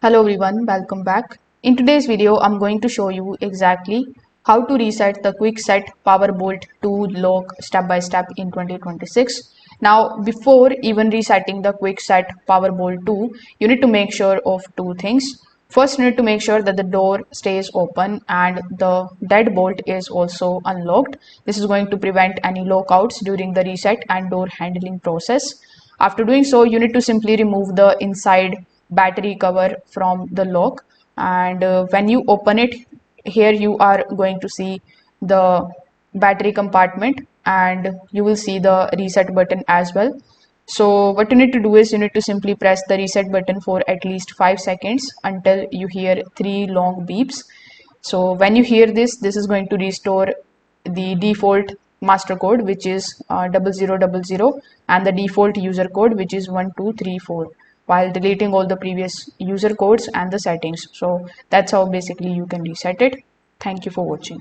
Hello everyone, welcome back. In today's video, I'm going to show you exactly how to reset the Kwikset Powerbolt 2 log step by step in 2026. Now, before even resetting the Kwikset Powerbolt 2, you need to make sure of two things. First, you need to make sure that the door stays open and the deadbolt is also unlocked. This is going to prevent any lockouts during the reset and door handling process. After doing so, you need to simply remove the inside battery cover from the lock, and when you open it, here you are going to see the battery compartment and you will see the reset button as well. So what you need to do is you need to simply press the reset button for at least 5 seconds until you hear 3 long beeps. So when you hear this is going to restore the default master code, which is 0000, and the default user code, which is 1234, while deleting all the previous user codes and the settings. So that's how basically you can reset it. Thank you for watching.